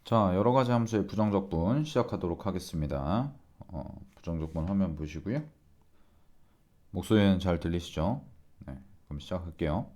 자, 여러 가지 함수의 부정적분 시작하도록 하겠습니다. 부정적분 화면 보시고요. 목소리는 잘 들리시죠? 네, 그럼 시작할게요.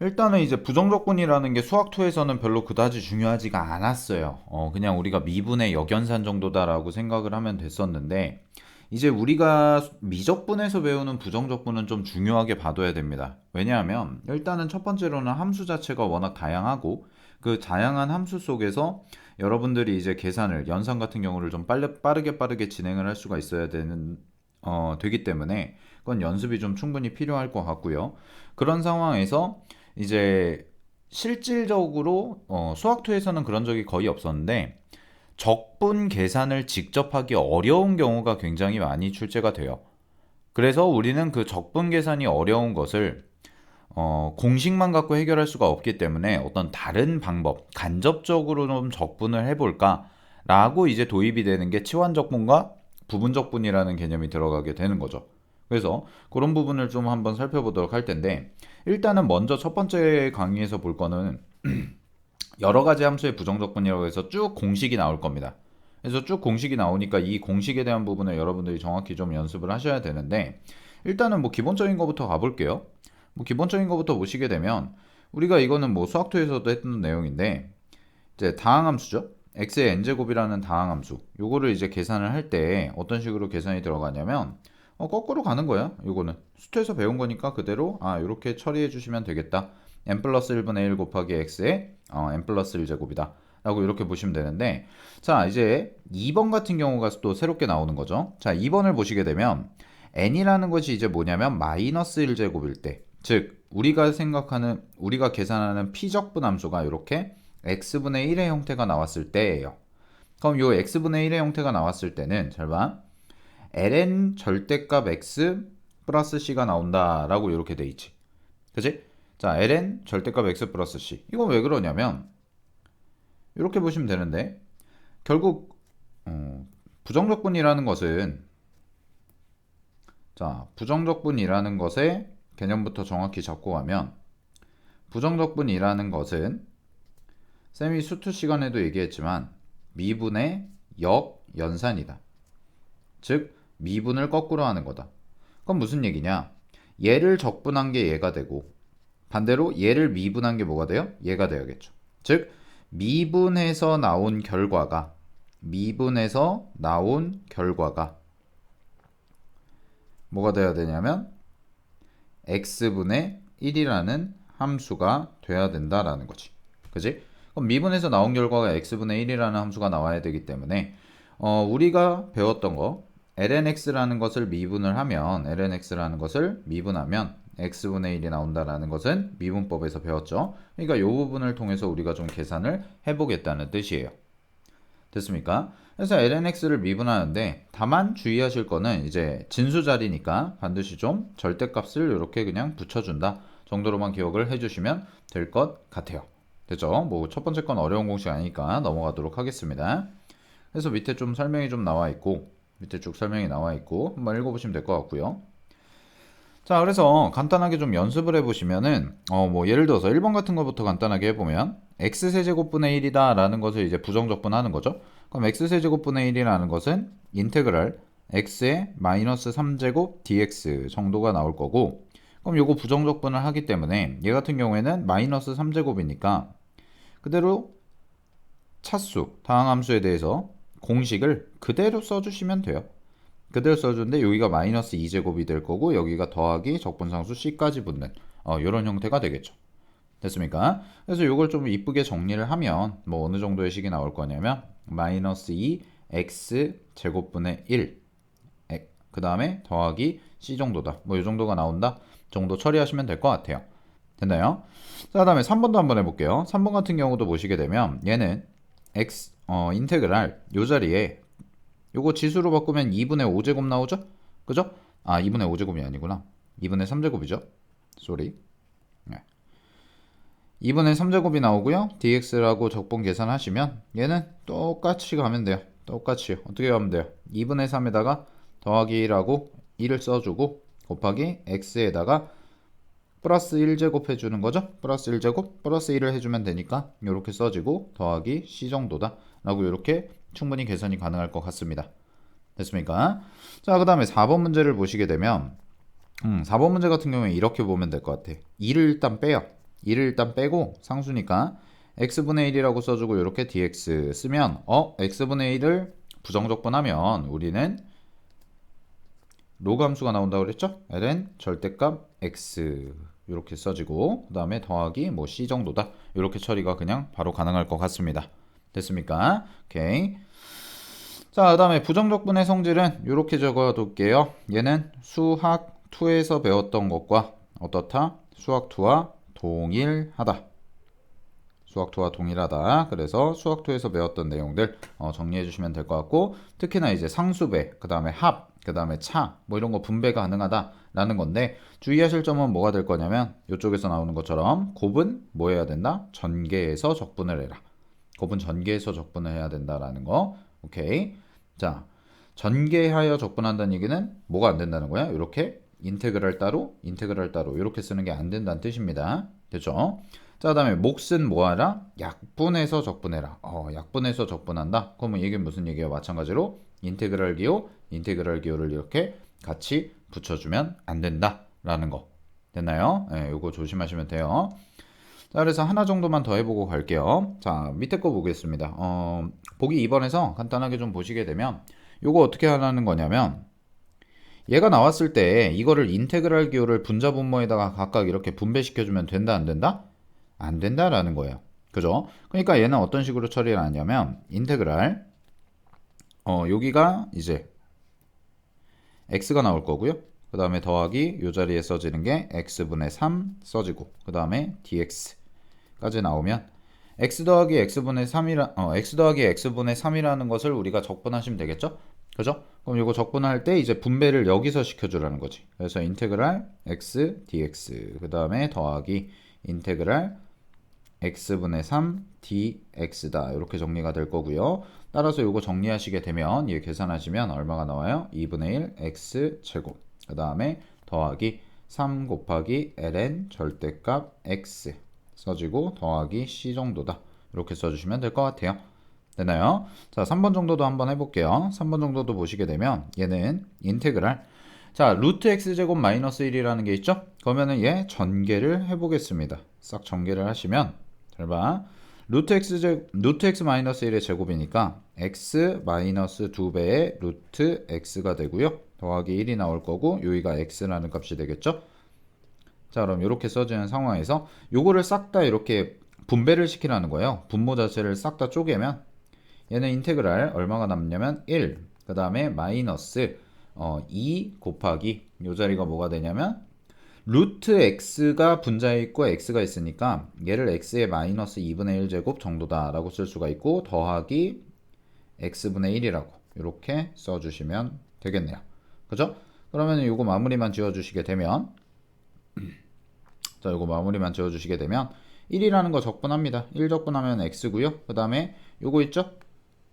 일단은 이제 부정적분이라는 게 수학2에서는 별로 그다지 중요하지가 않았어요. 그냥 우리가 미분의 역연산 정도다라고 생각을 하면 됐었는데, 이제 우리가 미적분에서 배우는 부정적분은 좀 중요하게 봐둬야 됩니다. 왜냐하면 일단은 첫 번째로는 함수 자체가 워낙 다양하고 그 다양한 함수 속에서 여러분들이 이제 계산을 연산 같은 경우를 좀 빠르게 진행을 할 수가 있어야 되기 때문에 그건 연습이 좀 충분히 필요할 것 같고요. 그런 상황에서 이제 실질적으로 수학2에서는 그런 적이 거의 없었는데 적분 계산을 직접 하기 어려운 경우가 굉장히 많이 출제가 돼요. 그래서 우리는 그 적분 계산이 어려운 것을 공식만 갖고 해결할 수가 없기 때문에 어떤 다른 방법, 간접적으로 좀 적분을 해볼까? 라고 이제 도입이 되는 게 치환적분과 부분적분이라는 개념이 들어가게 되는 거죠. 그래서 그런 부분을 좀 한번 살펴보도록 할 텐데, 일단은 먼저 첫 번째 강의에서 볼 거는 여러 가지 함수의 부정적분이라고 해서 쭉 공식이 나올 겁니다. 그래서 쭉 공식이 나오니까 이 공식에 대한 부분을 여러분들이 정확히 좀 연습을 하셔야 되는데, 일단은 뭐 기본적인 것부터 가볼게요. 뭐 기본적인 것부터 보시게 되면 우리가 이거는 뭐 수학2에서도 했던 내용인데, 이제 다항함수죠. x의 n제곱이라는 다항함수. 요거를 이제 계산을 할 때 어떤 식으로 계산이 들어가냐면 거꾸로 가는 거야. 요거는 수투에서 배운 거니까 그대로 요렇게 처리해 주시면 되겠다. n 플러스 1분의 1 곱하기 x의 n 플러스 1제곱이다. 라고 이렇게 보시면 되는데, 자, 이제 2번 같은 경우가 또 새롭게 나오는 거죠. 자, 2번을 보시게 되면 n이라는 것이 이제 뭐냐면 마이너스 1제곱일 때, 즉 우리가 계산하는 피적분 함수가 이렇게 x분의 1의 형태가 나왔을 때예요. 그럼 요 x분의 1의 형태가 나왔을 때는 잘 봐. ln 절대값 x 플러스 c가 나온다라고 이렇게 돼 있지. 그치? 자, ln 절대값 x 플러스 c. 이건 왜 그러냐면 이렇게 보시면 되는데, 결국 부정적분이라는 것은, 자, 부정적분이라는 것의 개념부터 정확히 잡고 가면, 부정적분이라는 것은 쌤이 수투 시간에도 얘기했지만 미분의 역연산이다. 즉 미분을 거꾸로 하는 거다. 그건 무슨 얘기냐? 얘를 적분한 게 얘가 되고 반대로 얘를 미분한 게 뭐가 돼요? 얘가 돼야겠죠. 즉 미분해서 나온 결과가 뭐가 돼야 되냐면 x분의 1이라는 함수가 돼야 된다라는 거지. 그지? 그럼 미분해서 나온 결과가 x분의 1이라는 함수가 나와야 되기 때문에 우리가 배웠던 거 lnx라는 것을 미분하면 x분의 1이 나온다라는 것은 미분법에서 배웠죠. 그러니까 이 부분을 통해서 우리가 좀 계산을 해보겠다는 뜻이에요. 됐습니까? 그래서 lnx를 미분하는데 다만 주의하실 거는 이제 진수 자리니까 반드시 좀 절대값을 이렇게 그냥 붙여준다 정도로만 기억을 해주시면 될 것 같아요. 됐죠? 뭐 첫 번째 건 어려운 공식 아니니까 넘어가도록 하겠습니다. 그래서 밑에 좀 설명이 좀 나와 있고, 밑에 쭉 설명이 나와 있고 한번 읽어보시면 될 것 같고요. 자, 그래서 간단하게 좀 연습을 해보시면은 뭐 예를 들어서 1번 같은 것부터 간단하게 해보면 x세제곱분의 1이다 라는 것을 이제 부정적분하는 거죠. 그럼 x세제곱분의 1이라는 것은 인테그랄 x의 마이너스 3제곱 dx 정도가 나올 거고, 그럼 요거 부정적분을 하기 때문에 얘 같은 경우에는 마이너스 3제곱이니까 그대로 차수, 다항함수에 대해서 공식을 그대로 써주시면 돼요. 그대로 써주는데 여기가 마이너스 2제곱이 될 거고 여기가 더하기 적분상수 c까지 붙는 이런 형태가 되겠죠. 됐습니까? 그래서 이걸 좀 이쁘게 정리를 하면 뭐 어느 정도의 식이 나올 거냐면 마이너스 2 x 제곱분의 1, 그 다음에 더하기 c 정도다. 뭐 이 정도가 나온다 정도 처리하시면 될 것 같아요. 됐나요? 자, 다음에 3번도 한번 해볼게요. 3번 같은 경우도 보시게 되면 얘는 인테그랄 요 자리에 요거 지수로 바꾸면 2분의 5제곱 나오죠? 그죠? 2분의 5제곱이 아니구나. 2분의 3제곱이죠. 쏘리. 2분의 3제곱이 나오고요. dx라고 적분 계산하시면 얘는 똑같이 가면 돼요. 똑같이 어떻게 가면 돼요? 2분의 3에다가 더하기 1하고 1을 써주고 곱하기 x에다가 플러스 1제곱 해주는 거죠. 플러스 1제곱 플러스 1을 해주면 되니까 이렇게 써지고 더하기 c 정도다 라고 이렇게 충분히 계산이 가능할 것 같습니다. 됐습니까? 자, 그 다음에 4번 문제를 보시게 되면 4번 문제 같은 경우에 이렇게 보면 될 것 같아. 2를 일단 빼요. 2를 일단 빼고 상수니까 x분의 1이라고 써주고 이렇게 dx 쓰면 x분의 1을 부정적분하면 우리는 로그 함수가 나온다고 그랬죠? ln 절대값 x 이렇게 써지고 그 다음에 더하기 뭐 c 정도다 이렇게 처리가 그냥 바로 가능할 것 같습니다. 됐습니까? 오케이. 자, 그 다음에 부정적분의 성질은 이렇게 적어둘게요. 얘는 수학 2에서 배웠던 것과 어떻다? 수학 2와 동일하다. 수학 2와 동일하다. 그래서 수학 2에서 배웠던 내용들 정리해 주시면 될 것 같고, 특히나 이제 상수배, 그 다음에 합, 그 다음에 차, 뭐 이런 거 분배가 가능하다라는 건데, 주의하실 점은 뭐가 될 거냐면 이쪽에서 나오는 것처럼 곱은 뭐 해야 된다? 전개해서 적분을 해라. 곱은 전개해서 적분을 해야 된다라는 거. 오케이. 자, 전개하여 적분한다는 얘기는 뭐가 안 된다는 거야? 이렇게 인테그랄 따로 이렇게 쓰는 게 안 된다는 뜻입니다. 됐죠? 자, 그 다음에 몫은 뭐하라? 약분해서 적분해라. 약분해서 적분한다. 그러면 이게 무슨 얘기예요? 마찬가지로 인테그랄 기호를 이렇게 같이 붙여주면 안 된다라는 거. 됐나요? 네, 요거 조심하시면 돼요. 자, 그래서 하나 정도만 더 해보고 갈게요. 자, 밑에 거 보겠습니다. 보기 2번에서 간단하게 좀 보시게 되면 요거 어떻게 하라는 거냐면 얘가 나왔을 때 이거를 인테그랄 기호를 분자 분모에다가 각각 이렇게 분배시켜주면 된다 안 된다? 안 된다라는 거예요. 그죠? 그러니까 얘는 어떤 식으로 처리를 하냐면 인테그랄 여기가 이제 x가 나올 거고요. 그 다음에 더하기 요 자리에 써지는 게 x분의 3 써지고 그 다음에 dx까지 나오면 x 더하기 x분의 3이라는 것을 우리가 적분하시면 되겠죠? 그죠? 그럼 이거 적분할 때 이제 분배를 여기서 시켜주라는 거지. 그래서 인테그랄 x dx 그 다음에 더하기 인테그랄 x분의 3 dx다. 이렇게 정리가 될 거고요. 따라서 이거 정리하시게 되면 얘 계산하시면 얼마가 나와요? 2분의 1 x제곱 그 다음에 더하기 3 곱하기 ln 절대값 x 써지고 더하기 c 정도다. 이렇게 써주시면 될 것 같아요. 되나요? 자, 3번 정도도 한번 해볼게요. 3번 정도도 보시게 되면 얘는 인테그랄 자, 루트 x제곱 마이너스 1이라는 게 있죠? 그러면은 얘 전개를 해보겠습니다. 싹 전개를 하시면 잘 봐. 루트 x 마이너스 1의 제곱이니까 x 마이너스 2배의 루트 x가 되고요. 더하기 1이 나올 거고 여기가 x라는 값이 되겠죠? 자, 그럼 이렇게 써지는 상황에서 요거를 싹 다 이렇게 분배를 시키라는 거예요. 분모 자체를 싹 다 쪼개면 얘는 인테그랄 얼마가 남냐면 1, 그 다음에 마이너스 2 곱하기 요 자리가 뭐가 되냐면 루트 x가 분자에 있고 x가 있으니까 얘를 x의 마이너스 2분의 1제곱 정도다 라고 쓸 수가 있고 더하기 x분의 1이라고 이렇게 써주시면 되겠네요. 그죠? 그러면 요거 마무리만 지어주시게 되면 자, 요거 마무리만 지어주시게 되면 1이라는 거 적분합니다. 1 적분하면 x고요. 그 다음에 요거 있죠?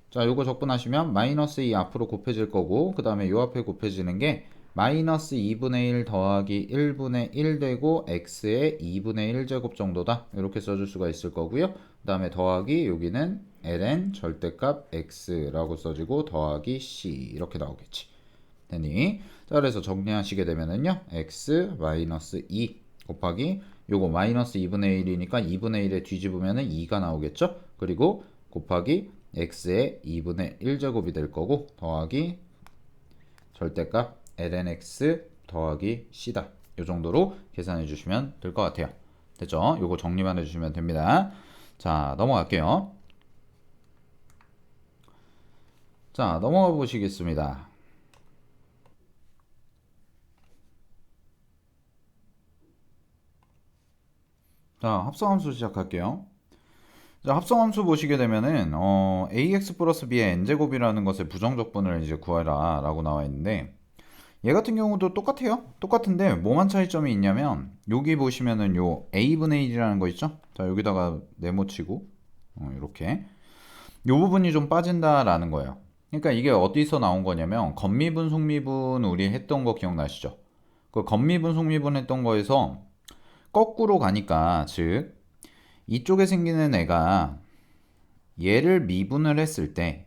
자, 요거 적분하시면 마이너스 2 앞으로 곱해질 거고 그 다음에 요 앞에 곱해지는 게 마이너스 2분의 1 더하기 1분의 1 되고 x의 2분의 1제곱 정도다. 이렇게 써줄 수가 있을 거고요. 그 다음에 더하기 여기는 ln 절대값 x라고 써지고 더하기 c 이렇게 나오겠지. 되니? 자, 그래서 정리하시게 되면은요. x 마이너스 2 곱하기 요거 마이너스 2분의 1이니까 2분의 1에 뒤집으면은 2가 나오겠죠? 그리고 곱하기 x의 2분의 1제곱이 될 거고 더하기 절대값 lnx 더하기 c다. 이 정도로 계산해 주시면 될 것 같아요. 됐죠? 요거 정리만 해주시면 됩니다. 자, 넘어갈게요. 자, 넘어가 보시겠습니다. 자, 합성함수 시작할게요. 자, 합성함수 보시게 되면은 ax 플러스 b의 n제곱이라는 것의 부정적분을 이제 구하라 라고 나와 있는데 얘 같은 경우도 똑같아요. 똑같은데 뭐만 차이점이 있냐면 여기 보시면은 요 a분의 1이라는 거 있죠? 자, 여기다가 네모치고 이렇게 요 부분이 좀 빠진다라는 거예요. 그러니까 이게 어디서 나온 거냐면 건미분, 속미분 우리 했던 거 기억나시죠? 그 건미분, 속미분 했던 거에서 거꾸로 가니까, 즉 이쪽에 생기는 애가 얘를 미분을 했을 때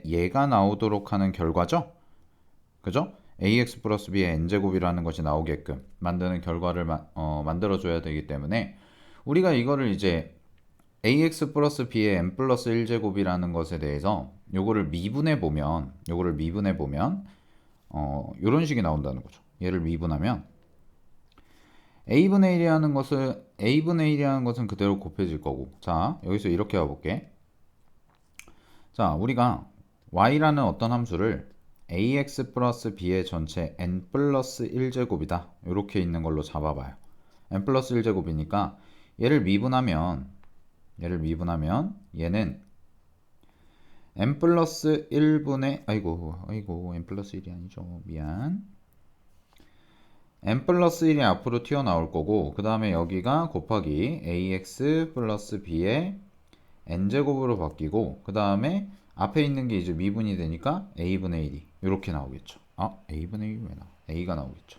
얘가 나오도록 하는 결과죠. 그죠? ax 플러스 b의 n제곱이라는 것이 나오게끔 만드는 결과를 만들어줘야 되기 때문에 우리가 이거를 이제 ax 플러스 b의 n 플러스 1제곱이라는 것에 대해서 요거를 미분해 보면 요런 식이 나온다는 거죠. 얘를 미분하면 a분의 1이라는 것은 그대로 곱해질 거고, 자 여기서 이렇게 가볼게. 자 우리가 y라는 어떤 함수를 ax 플러스 b의 전체 n 플러스 1제곱이다 이렇게 있는 걸로 잡아봐요. n 플러스 1제곱이니까 얘를 미분하면 얘는 n 플러스 1분의 아이고 n 플러스 1이 아니죠, 미안. n 플러스 1이 앞으로 튀어나올 거고, 그 다음에 여기가 곱하기 ax 플러스 b의 n제곱으로 바뀌고, 그 다음에 앞에 있는 게 이제 미분이 되니까 a분의 1이 이렇게 나오겠죠. a분의 1이 왜 나와? a가 나오겠죠.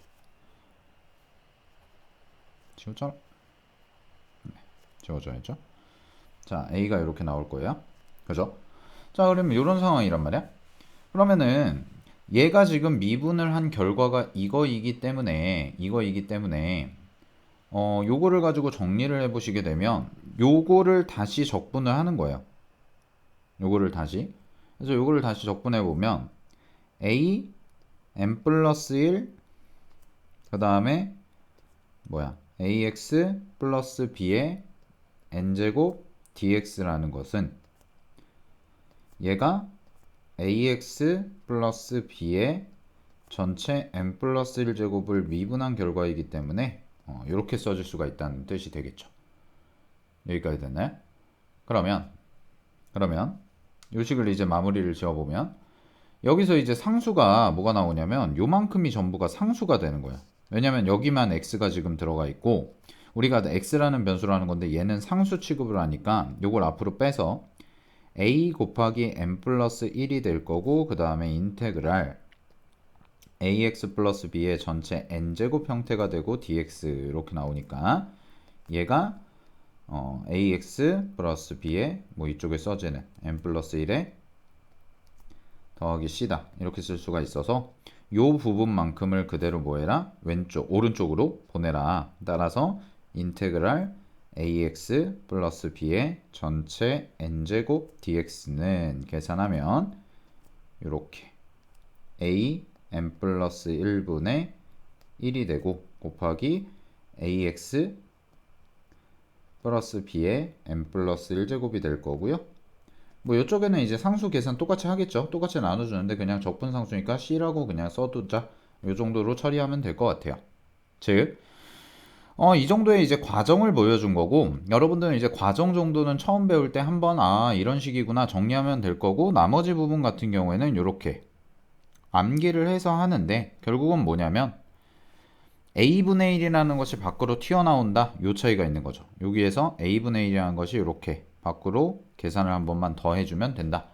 지워져? 네, 지워져야죠. 자, a가 이렇게 나올 거예요. 그죠? 자, 그러면 이런 상황이란 말이야. 그러면은 얘가 지금 미분을 한 결과가 이거이기 때문에 요거를 가지고 정리를 해보시게 되면 요거를 다시 적분을 하는 거예요. 그래서 요거를 다시 적분해 보면 a n 플러스 1 그 다음에 ax 플러스 b의 n제곱 dx라는 것은 얘가 ax 플러스 b의 전체 n 플러스 1제곱을 미분한 결과이기 때문에 이렇게 써줄 수가 있다는 뜻이 되겠죠. 여기까지 됐나요? 그러면 이 식을 이제 마무리를 지어보면 여기서 이제 상수가 뭐가 나오냐면 요만큼이 전부가 상수가 되는 거예요. 왜냐면 여기만 x가 지금 들어가 있고 우리가 x라는 변수라는 건데 얘는 상수 취급을 하니까 요걸 앞으로 빼서 a 곱하기 n 플러스 1이 될 거고, 그 다음에 인테그랄 ax 플러스 b의 전체 n제곱 형태가 되고 dx 이렇게 나오니까 얘가 ax 플러스 b의 이쪽에 써지는 n 플러스 1에 더하기 c다 이렇게 쓸 수가 있어서 요 부분만큼을 그대로 오른쪽으로 보내라. 따라서 인테그랄 ax 플러스 b의 전체 n제곱 dx는 계산하면 이렇게 a n 플러스 1분의 1이 되고 곱하기 ax 플러스 b의 n 플러스 1제곱이 될 거고요. 이쪽에는 이제 상수 계산 똑같이 하겠죠. 똑같이 나눠주는데 그냥 적분 상수니까 c라고 그냥 써두자. 이 정도로 처리하면 될 것 같아요. 즉 이 정도의 이제 과정을 보여준 거고, 여러분들은 이제 과정 정도는 처음 배울 때 한번 이런 식이구나 정리하면 될 거고, 나머지 부분 같은 경우에는 이렇게 암기를 해서 하는데 결국은 뭐냐면 a분의 1이라는 것이 밖으로 튀어나온다, 요 차이가 있는 거죠. 여기에서 a분의 1이라는 것이 이렇게 밖으로 계산을 한 번만 더 해주면 된다.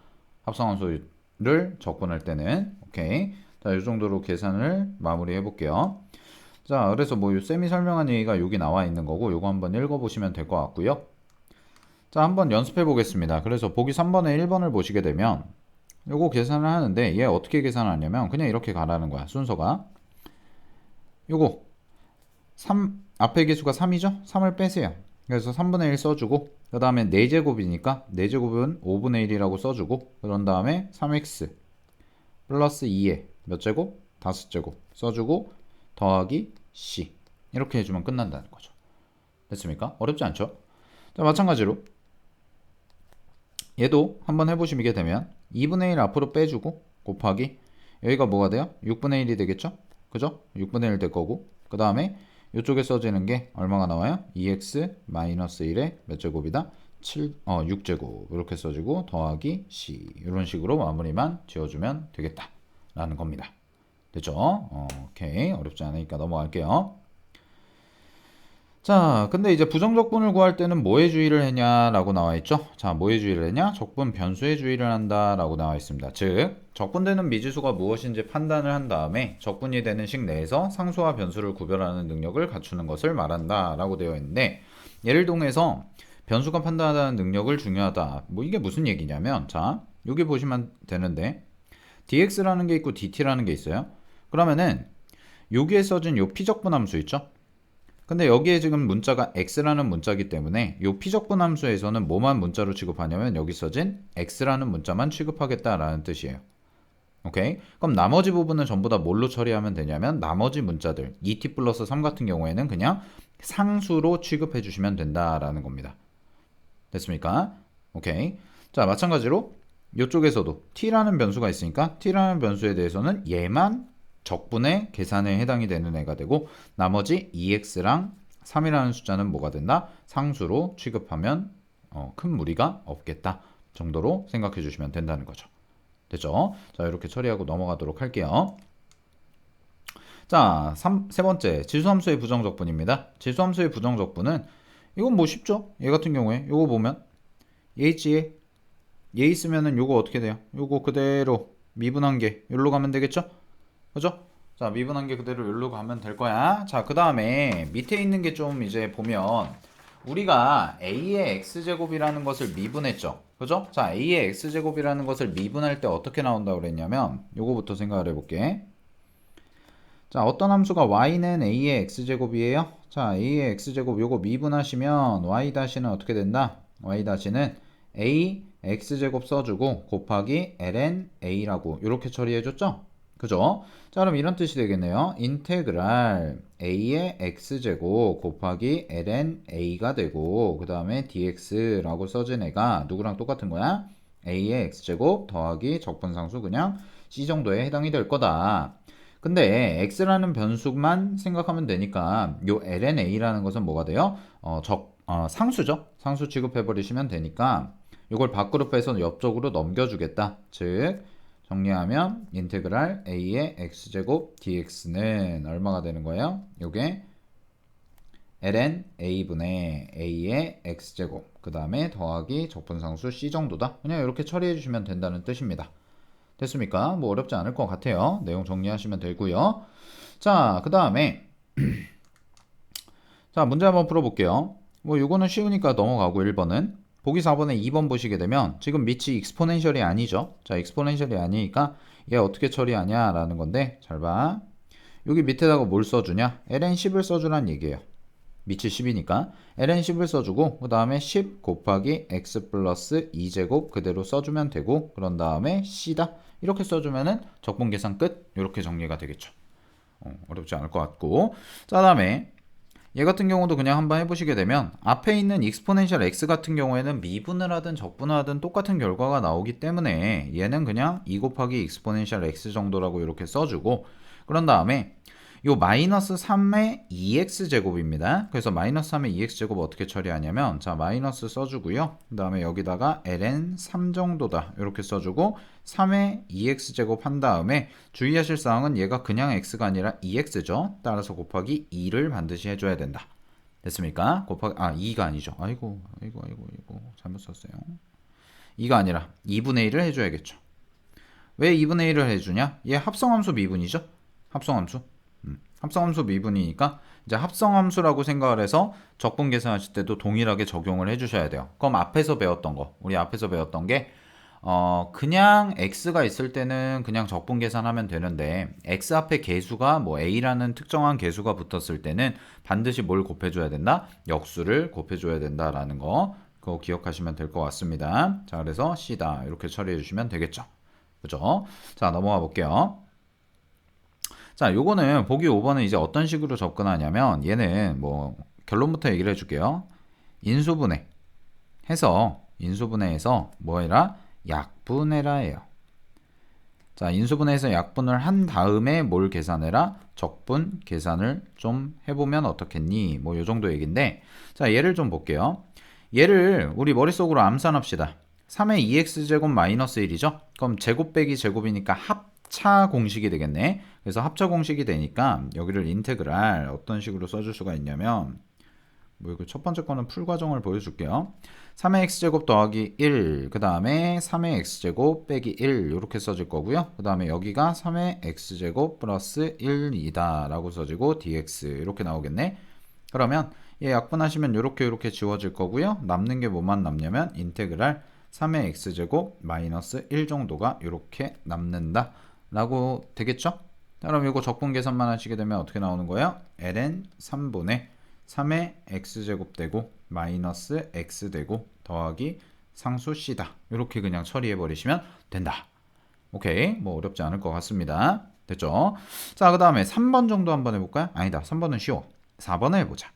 합성함수를 적분할 때는. 오케이. 자, 이 정도로 계산을 마무리해 볼게요. 자, 그래서 쌤이 설명한 얘기가 여기 나와 있는 거고, 요거 한번 읽어보시면 될 것 같고요. 자, 한번 연습해 보겠습니다. 그래서 보기 3번에 1번을 보시게 되면 요거 계산을 하는데 얘 어떻게 계산하냐면 그냥 이렇게 가라는 거야. 순서가 요거 3 앞에 개수가 3이죠? 3을 빼세요. 그래서 3분의 1 써주고, 그 다음에 4제곱이니까 4제곱은 5분의 1이라고 써주고, 그런 다음에 3x 플러스 2에 몇 제곱? 5제곱 써주고 더하기 c 이렇게 해주면 끝난다는 거죠. 됐습니까? 어렵지 않죠? 자, 마찬가지로 얘도 한번 해보시게 되면 2분의 1 앞으로 빼주고 곱하기 여기가 뭐가 돼요? 6분의 1이 되겠죠? 그죠? 6분의 1 될 거고, 그 다음에 이쪽에 써지는 게 얼마가 나와요? 2x 마이너스 1의 몇 제곱이다? 6제곱 이렇게 써주고 더하기 c 이런 식으로 마무리만 지어주면 되겠다 라는 겁니다. 됐죠? 오케이. 어렵지 않으니까 넘어갈게요. 자, 근데 이제 부정적분을 구할 때는 뭐에 주의를 했냐라고 나와 있죠? 자, 뭐에 주의를 했냐? 적분 변수에 주의를 한다라고 나와 있습니다. 즉, 적분되는 미지수가 무엇인지 판단을 한 다음에 적분이 되는 식 내에서 상수와 변수를 구별하는 능력을 갖추는 것을 말한다라고 되어 있는데, 예를 통해서 변수가 판단하는 능력을 중요하다. 뭐 이게 무슨 얘기냐면, 자, 여기 보시면 되는데, dx라는 게 있고 dt라는 게 있어요. 그러면은 여기에 써진 요 피적분 함수 있죠? 근데 여기에 지금 문자가 x라는 문자이기 때문에 이 피적분 함수에서는 뭐만 문자로 취급하냐면 여기 써진 x라는 문자만 취급하겠다라는 뜻이에요. 오케이? 그럼 나머지 부분은 전부 다 뭘로 처리하면 되냐면 나머지 문자들 2t 플러스 3 같은 경우에는 그냥 상수로 취급해 주시면 된다라는 겁니다. 됐습니까? 오케이. 자, 마찬가지로 이쪽에서도 t라는 변수가 있으니까 t라는 변수에 대해서는 얘만 적분의 계산에 해당이 되는 애가 되고 나머지 2x랑 3이라는 숫자는 뭐가 된다? 상수로 취급하면 큰 무리가 없겠다 정도로 생각해 주시면 된다는 거죠. 됐죠? 자, 이렇게 처리하고 넘어가도록 할게요. 자, 세 번째 지수함수의 부정적분입니다. 지수함수의 부정적분은 이건 뭐 쉽죠? 얘 같은 경우에 요거 보면 얘 있으면은 요거 어떻게 돼요? 요거 그대로 미분한 게 여기로 가면 되겠죠? 그죠? 자, 미분한 게 그대로 여기로 가면 될 거야. 자, 그 다음에 밑에 있는 게 좀 이제 보면 우리가 a의 x제곱이라는 것을 미분했죠. 그죠? 자, a의 x제곱이라는 것을 미분할 때 어떻게 나온다고 그랬냐면 요거부터 생각을 해볼게. 자, 어떤 함수가 y는 a의 x제곱이에요? 자, a의 x제곱 요거 미분하시면 y-는 어떻게 된다? y-는 a x제곱 써주고 곱하기 ln a라고 이렇게 처리해줬죠? 그죠? 자, 그럼 이런 뜻이 되겠네요. 인테그랄 a의 x제곱 곱하기 ln a가 되고 그 다음에 dx라고 써진 애가 누구랑 똑같은 거야? a의 x제곱 더하기 적분상수 그냥 c 정도에 해당이 될 거다. 근데 x라는 변수만 생각하면 되니까 요 lna라는 것은 뭐가 돼요? 상수죠. 상수 취급해 버리시면 되니까 이걸 밖으로 빼서 옆쪽으로 넘겨주겠다. 즉 정리하면 인테그랄 a의 x제곱 dx는 얼마가 되는 거예요? 요게 ln a분의 a의 x제곱 그 다음에 더하기 적분상수 c 정도다. 그냥 이렇게 처리해 주시면 된다는 뜻입니다. 됐습니까? 뭐 어렵지 않을 것 같아요. 내용 정리하시면 되고요. 자, 그 다음에 자, 문제 한번 풀어볼게요. 뭐 요거는 쉬우니까 넘어가고 1번은 보기 4번에 2번 보시게 되면 지금 밑이 익스포넨셜이 아니죠. 자, 익스포넨셜이 아니니까 얘 어떻게 처리하냐 라는 건데 잘 봐. 여기 밑에다가 뭘 써주냐? ln 10을 써주란 얘기예요. 밑이 10이니까 ln 10을 써주고 그 다음에 10 곱하기 x 플러스 2제곱 그대로 써주면 되고 그런 다음에 c다 이렇게 써주면은 적분 계산 끝 이렇게 정리가 되겠죠. 어렵지 않을 것 같고 자, 다음에 얘 같은 경우도 그냥 한번 해보시게 되면 앞에 있는 익스포넨셜 x 같은 경우에는 미분을 하든 적분을 하든 똑같은 결과가 나오기 때문에 얘는 그냥 2 곱하기 익스포넨셜 x 정도라고 이렇게 써주고 그런 다음에 요 마이너스 3의 2x제곱입니다. 그래서 마이너스 3의 2x제곱 어떻게 처리하냐면 자, 마이너스 써주고요. 그 다음에 여기다가 ln 3 정도다 이렇게 써주고 3의 2x제곱 한 다음에 주의하실 사항은 얘가 그냥 x가 아니라 2x죠. 따라서 곱하기 2를 반드시 해줘야 된다. 됐습니까? 곱하기 2가 아니죠. 아이고 잘못 썼어요. 2가 아니라 2분의 1을 해줘야겠죠. 왜 2분의 1을 해주냐? 얘 합성함수 미분이죠. 합성함수. 합성함수 미분이니까 이제 합성함수라고 생각을 해서 적분 계산하실 때도 동일하게 적용을 해주셔야 돼요. 그럼 앞에서 배웠던 거, 우리 앞에서 배웠던 게 그냥 x가 있을 때는 그냥 적분 계산하면 되는데 x 앞에 개수가 뭐 a라는 특정한 개수가 붙었을 때는 반드시 뭘 곱해줘야 된다? 역수를 곱해줘야 된다라는 거 그거 기억하시면 될 것 같습니다. 자, 그래서 c다 이렇게 처리해 주시면 되겠죠. 그죠? 자, 넘어가 볼게요. 자, 요거는 보기 5번은 이제 어떤 식으로 접근하냐면 얘는 뭐 결론부터 얘기를 해줄게요. 인수분해 해서 뭐 해라? 약분해라 해요. 자, 인수분해해서 약분을 한 다음에 뭘 계산해라? 적분 계산을 좀 해보면 어떻겠니? 뭐 요 정도 얘기인데 자, 얘를 좀 볼게요. 얘를 우리 머릿속으로 암산합시다. 3의 2x제곱 마이너스 1이죠? 그럼 제곱 빼기 제곱이니까 합차 공식이 되겠네. 그래서 합차 공식이 되니까 여기를 인테그랄 어떤 식으로 써줄 수가 있냐면 뭐 이거 첫 번째 거는 풀 과정을 보여줄게요. 3의 x제곱 더하기 1, 그 다음에 3의 x제곱 빼기 1 이렇게 써질 거고요. 그 다음에 여기가 3의 x제곱 플러스 1이다 라고 써지고 dx 이렇게 나오겠네. 그러면 얘 약분하시면 이렇게 지워질 거고요. 남는 게 뭐만 남냐면 인테그랄 3의 x제곱 마이너스 1 정도가 이렇게 남는다 라고 되겠죠? 그럼 이거 적분 계산만 하시게 되면 어떻게 나오는 거예요? ln 3분의 3의 x제곱 되고 마이너스 x 되고 더하기 상수 c다 이렇게 그냥 처리해 버리시면 된다. 오케이, 뭐 어렵지 않을 것 같습니다. 됐죠? 자, 그 다음에 3번 정도 한번 해볼까요? 아니다, 3번은 쉬워. 4번에 해보자.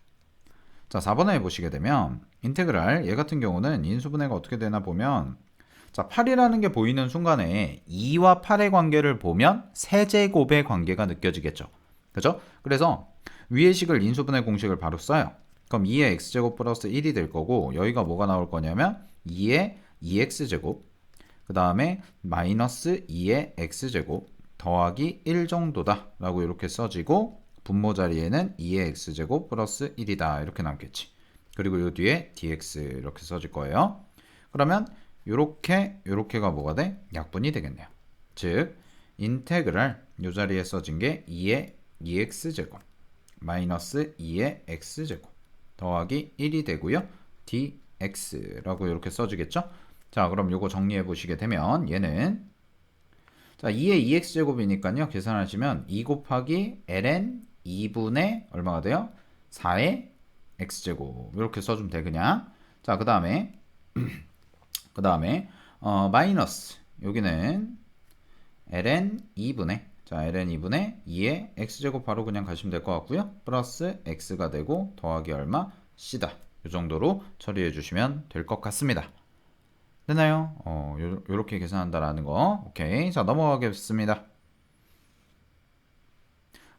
자, 4번에 해보시게 되면 인테그랄 얘 같은 경우는 인수분해가 어떻게 되나 보면, 자, 8이라는 게 보이는 순간에 2와 8의 관계를 보면 세제곱의 관계가 느껴지겠죠. 그죠? 그래서 위의 식을 인수분해 공식을 바로 써요. 그럼 2의 x제곱 플러스 1이 될 거고, 여기가 뭐가 나올 거냐면 2의 2x제곱, 그 다음에 마이너스 2의 x제곱 더하기 1 정도다 라고 이렇게 써지고, 분모 자리에는 2의 x제곱 플러스 1이다 이렇게 남겠지. 그리고 요 뒤에 dx 이렇게 써질 거예요. 그러면 요렇게가 뭐가 돼? 약분이 되겠네요. 즉 인테그랄 요 자리에 써진 게 2의 2x제곱 마이너스 2의 x제곱 더하기 1이 되고요. dx라고 이렇게 써지겠죠? 자, 그럼 요거 정리해 보시게 되면 얘는, 자, 2의 2x제곱이니까요. 계산하시면 2 곱하기 ln 2분의 얼마가 돼요? 4의 x제곱 이렇게 써주면 돼 그냥. 자, 그 다음에 마이너스 여기는 ln 2분의, 자, ln 2분의 2의 x제곱 바로 그냥 가시면 될 것 같고요. 플러스 x가 되고 더하기 얼마? c다. 이 정도로 처리해 주시면 될 것 같습니다. 됐나요? 요렇게 계산한다라는 거. 오케이. 자, 넘어가겠습니다.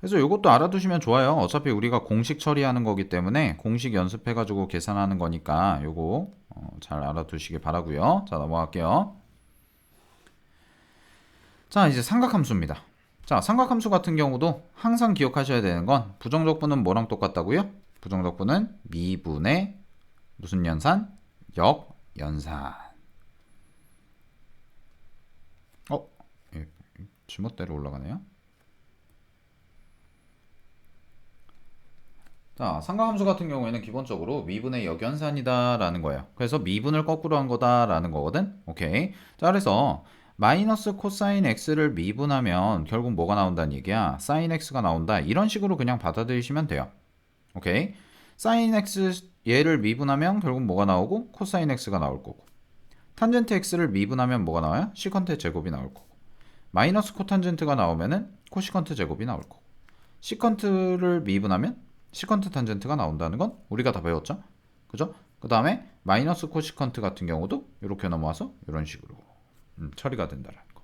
그래서 이것도 알아두시면 좋아요. 어차피 우리가 공식 처리하는 거기 때문에 공식 연습해가지고 계산하는 거니까 요거 잘 알아두시기 바라고요. 자, 넘어갈게요. 자, 이제 삼각함수입니다. 자, 삼각함수 같은 경우도 항상 기억하셔야 되는 건 부정적분은 뭐랑 똑같다고요? 부정적분은 미분의 무슨 연산? 역연산. 지멋대로 올라가네요. 자, 삼각함수 같은 경우에는 기본적으로 미분의 역연산이다 라는 거예요. 그래서 미분을 거꾸로 한 거다 라는 거거든. 오케이. 자, 그래서 마이너스 코사인 x를 미분하면 결국 뭐가 나온다는 얘기야? 사인 x가 나온다. 이런 식으로 그냥 받아들이시면 돼요. 오케이. 사인 x 얘를 미분하면 결국 뭐가 나오고? 코사인 x가 나올 거고. 탄젠트 x를 미분하면 뭐가 나와요? 시컨트 제곱이 나올 거고. 마이너스 코탄젠트가 나오면은 코시컨트 제곱이 나올 거고. 시컨트를 미분하면 시컨트 탄젠트가 나온다는 건 우리가 다 배웠죠? 그죠? 그 다음에 마이너스 코시컨트 같은 경우도 이렇게 넘어와서 이런 식으로 처리가 된다는 거.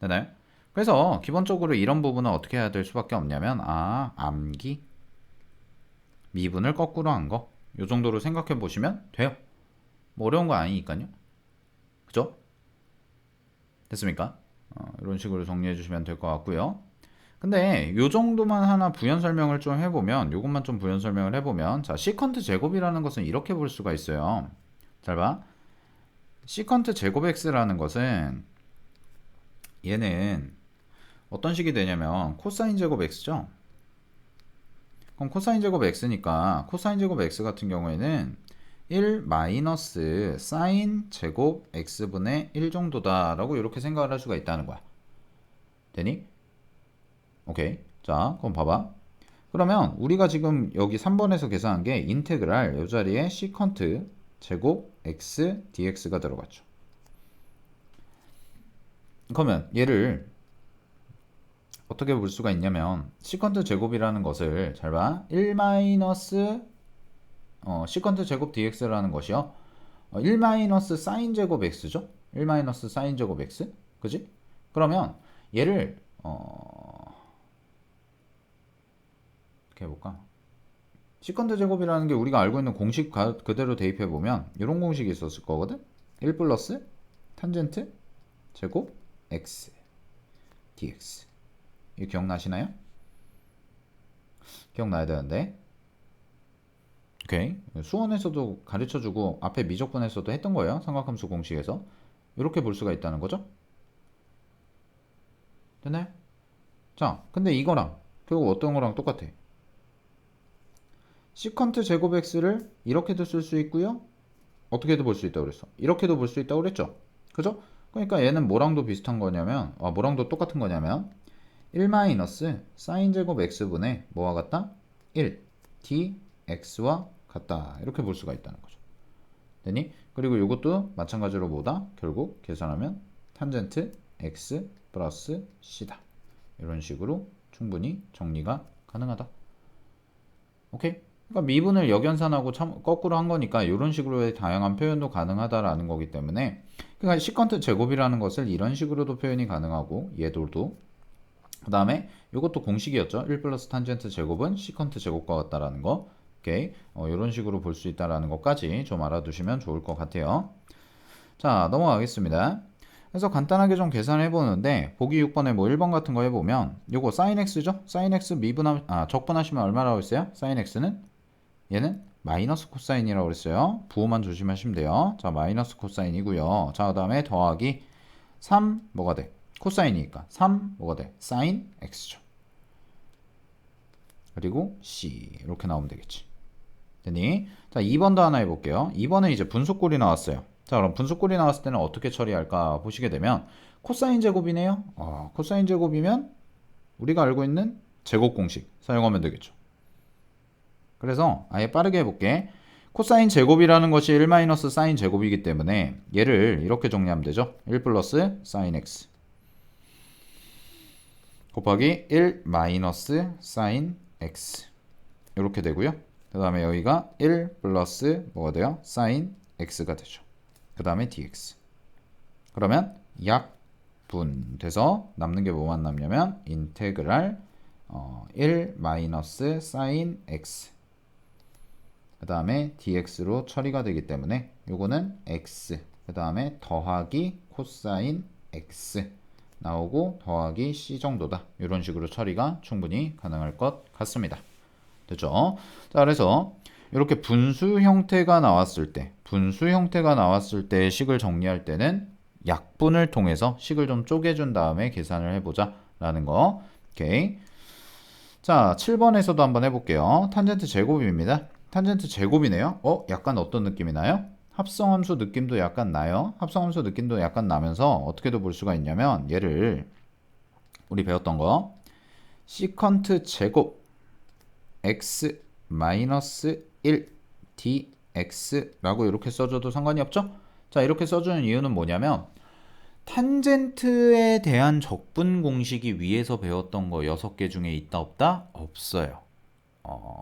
되나요? 그래서 기본적으로 이런 부분은 어떻게 해야 될 수밖에 없냐면, 암기 미분을 거꾸로 한 거, 요 정도로 생각해 보시면 돼요. 뭐 어려운 거 아니니까요. 그죠? 됐습니까? 이런 식으로 정리해 주시면 될 것 같고요. 근데 요 정도만 하나 부연 설명을 좀 해보면, 요것만 좀 부연 설명을 해보면, 자, 시컨트 제곱이라는 것은 이렇게 볼 수가 있어요. 잘 봐. 시컨트 제곱 x라는 것은 얘는 어떤 식이 되냐면 코사인 제곱 x죠. 그럼 코사인 제곱 x니까 코사인 제곱 x 같은 경우에는 1 마이너스 사인 제곱 x분의 1 정도다 라고 이렇게 생각을 할 수가 있다는 거야. 되니? 오케이. 자, 그럼 봐봐. 그러면 우리가 지금 여기 3번에서 계산한 게 인테그랄 이 자리에 시컨트 제곱 x dx가 들어갔죠. 그러면 얘를 어떻게 볼 수가 있냐면, 시컨트 제곱이라는 것을 잘 봐. 1 마이너스 시컨트 제곱 dx라는 것이요. 1 마이너스 사인 제곱 x죠. 1 마이너스 사인 제곱 x. 그지? 그러면 얘를 어떻게 해볼까? 시컨트 제곱이라는 게 우리가 알고 있는 공식 그대로 대입해 보면 이런 공식이 있었을 거거든. 1 플러스 탄젠트 제곱 x dx. 이거 기억나시나요? 기억나야 되는데. 오케이. 수원에서도 가르쳐주고 앞에 미적분에서도 했던 거예요. 삼각함수 공식에서. 이렇게 볼 수가 있다는 거죠. 됐나요? 자, 근데 이거랑 결국 어떤 거랑 똑같아. 시컨트 제곱 x를 이렇게도 쓸 수 있고요. 어떻게도 볼 수 있다고 그랬어. 이렇게도 볼 수 있다고 그랬죠. 그죠? 그러니까 얘는 뭐랑도 비슷한 거냐면, 뭐랑도 똑같은 거냐면 1 마이너스 사인 제곱 x분의 뭐와 같다? 1 dx와 같다. 이렇게 볼 수가 있다는 거죠. 되니? 그리고 이것도 마찬가지로 뭐다? 결국 계산하면 탄젠트 x 플러스 c다. 이런 식으로 충분히 정리가 가능하다. 오케이? 그러니까 미분을 역연산하고 거꾸로 한 거니까 이런 식으로의 다양한 표현도 가능하다라는 거기 때문에, 그러니까 시컨트 제곱이라는 것을 이런 식으로도 표현이 가능하고 얘들도, 그 다음에 이것도 공식이었죠. 1 플러스 탄젠트 제곱은 시컨트 제곱과 같다라는 거. 오케이. 이런 식으로 볼 수 있다라는 것까지 좀 알아두시면 좋을 것 같아요. 자, 넘어가겠습니다. 그래서 간단하게 좀 계산해 보는데, 보기 6번에 뭐 1번 같은 거 해보면 요거 sin x죠? sin x 적분하시면 얼마라고 했어요? sin x는 얘는 마이너스 코사인이라고 그랬어요. 부호만 조심하시면 돼요. 자, 마이너스 코사인이고요. 자, 그 다음에 더하기 3 뭐가 돼? 코사인이니까 3 뭐가 돼? sin x죠. 그리고 c 이렇게 나오면 되겠지. 되니? 자, 2번도 하나 해볼게요. 2번은 이제 분수꼴이 나왔어요. 자, 그럼 분수꼴이 나왔을 때는 어떻게 처리할까 보시게 되면 코사인 제곱이네요. 코사인 제곱이면 우리가 알고 있는 제곱 공식 사용하면 되겠죠. 그래서 아예 빠르게 해볼게. 코사인 제곱이라는 것이 1 마이너스 사인 제곱이기 때문에 얘를 이렇게 정리하면 되죠. 1 플러스 사인 x 곱하기 1 마이너스 사인 x 이렇게 되고요. 그 다음에 여기가 1 플러스 뭐가 돼요? 사인 x가 되죠. 그 다음에 dx. 그러면 약분 돼서 남는 게 뭐만 남냐면 인테그랄 1 마이너스 사인 x 그 다음에 dx로 처리가 되기 때문에 요거는 x 그 다음에 더하기 코사인 x 나오고 더하기 c 정도다. 이런 식으로 처리가 충분히 가능할 것 같습니다. 됐죠? 자, 그래서 이렇게 분수 형태가 나왔을 때 식을 정리할 때는 약분을 통해서 식을 좀 쪼개준 다음에 계산을 해보자 라는 거. 오케이. 자, 7번에서도 한번 해볼게요. 탄젠트 제곱입니다. 탄젠트 제곱이네요. 약간 어떤 느낌이 나요? 합성함수 느낌도 약간 나요. 합성함수 느낌도 약간 나면서 어떻게도 볼 수가 있냐면 얘를 우리 배웠던 거 시컨트 제곱 x 마이너스 1 dx라고 이렇게 써줘도 상관이 없죠? 자, 이렇게 써주는 이유는 뭐냐면 탄젠트에 대한 적분 공식이 위에서 배웠던 거 6개 중에 있다 없다? 없어요.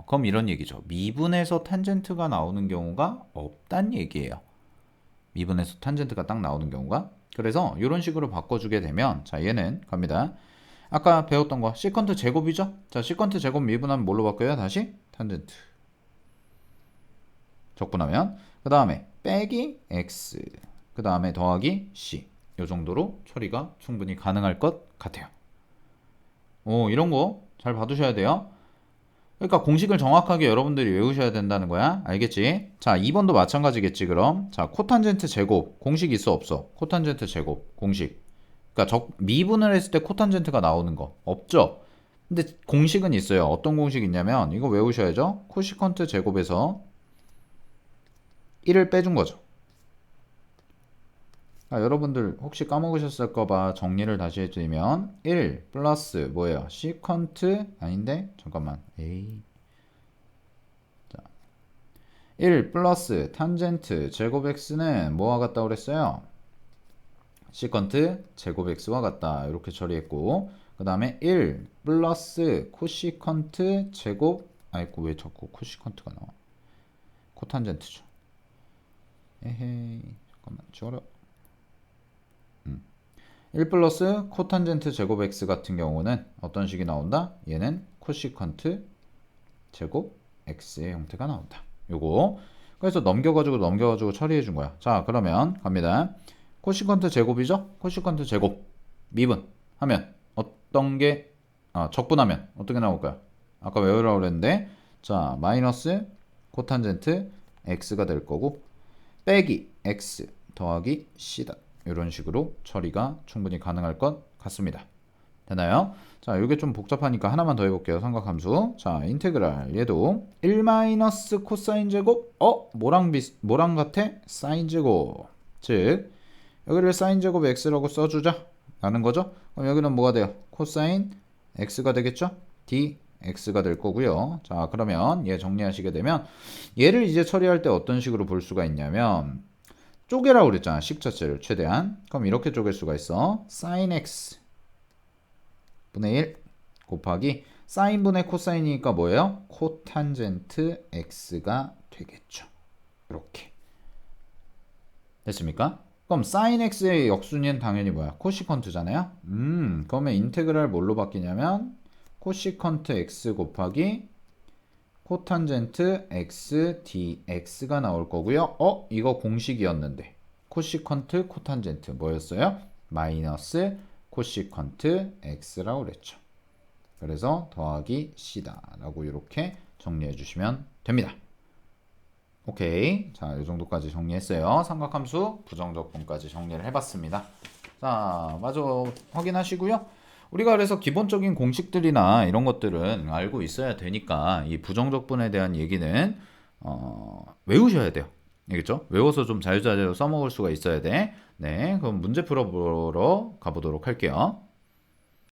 그럼 이런 얘기죠. 미분에서 탄젠트가 나오는 경우가 없단 얘기예요. 미분에서 탄젠트가 딱 나오는 경우가. 그래서 이런 식으로 바꿔주게 되면, 자, 얘는 갑니다. 아까 배웠던 거 시컨트 제곱이죠? 자, 시컨트 제곱 미분하면 뭘로 바꿔요? 다시 탄젠트 적분하면, 그 다음에 빼기 x 그 다음에 더하기 c 이 정도로 처리가 충분히 가능할 것 같아요. 이런 거 잘 봐두셔야 돼요. 그러니까 공식을 정확하게 여러분들이 외우셔야 된다는 거야. 알겠지? 자, 2번도 마찬가지겠지 그럼. 자, 코탄젠트 제곱 공식 있어 없어? 코탄젠트 제곱 공식. 그러니까 미분을 했을 때 코탄젠트가 나오는 거 없죠? 근데 공식은 있어요. 어떤 공식 있냐면 이거 외우셔야죠. 코시컨트 제곱에서 1을 빼준 거죠. 여러분들 혹시 까먹으셨을까봐 정리를 다시 해드리면 1 플러스 뭐예요? 시컨트 아닌데? 잠깐만. 자, 1 플러스 탄젠트 제곱 x는 뭐와 같다 그랬어요? 시컨트 제곱 x와 같다. 이렇게 처리했고, 그 다음에 1 플러스 코시컨트 제곱, 아이고 왜 자꾸 코시컨트가 나와? 코탄젠트죠. 에헤이, 잠깐만 지워라. 1 플러스 코탄젠트 제곱 x 같은 경우는 어떤 식이 나온다? 얘는 코시컨트 제곱 x의 형태가 나온다. 요거. 그래서 넘겨가지고 처리해 준 거야. 자, 그러면 갑니다. 코시컨트 제곱이죠? 코시컨트 제곱 미분 하면 어떤 게 적분하면 어떻게 나올까요? 아까 외우라고 그랬는데, 자, 마이너스 코탄젠트 x가 될 거고 빼기 x 더하기 c다. 이런 식으로 처리가 충분히 가능할 것 같습니다. 되나요? 자, 이게 좀 복잡하니까 하나만 더 해볼게요. 삼각함수. 자, 인테그랄 얘도 1 마이너스 코사인 제곱. 뭐랑 같아? 사인 제곱. 즉 여기를 사인 제곱 x라고 써주자 라는 거죠. 그럼 여기는 뭐가 돼요? 코사인 x가 되겠죠? dx가 될 거고요. 자, 그러면 얘 정리하시게 되면 얘를 이제 처리할 때 어떤 식으로 볼 수가 있냐면 쪼개라고 그랬잖아. 식 자체를 최대한. 그럼 이렇게 쪼갤 수가 있어. sin x 분의 1 곱하기 사인분의 코사인이니까 뭐예요? 코탄젠트 x가 되겠죠. 이렇게 됐습니까? 그럼 sin x의 역순위는 당연히 뭐야? 코시컨트잖아요. 그러면 인테그랄 뭘로 바뀌냐면 코시컨트 x 곱하기 코탄젠트 x dx가 나올 거고요. 이거 공식이었는데 코시컨트 코탄젠트 뭐였어요? 마이너스 코시컨트 x라고 그랬죠. 그래서 더하기 c다 라고 이렇게 정리해 주시면 됩니다. 오케이. 자, 이 정도까지 정리했어요. 삼각함수 부정적분까지 정리를 해봤습니다. 자, 마저 확인하시고요. 우리가 그래서 기본적인 공식들이나 이런 것들은 알고 있어야 되니까 이 부정적분에 대한 얘기는 외우셔야 돼요. 알겠죠? 외워서 좀 자유자재로 써먹을 수가 있어야 돼. 네, 그럼 문제 풀어보러 가보도록 할게요.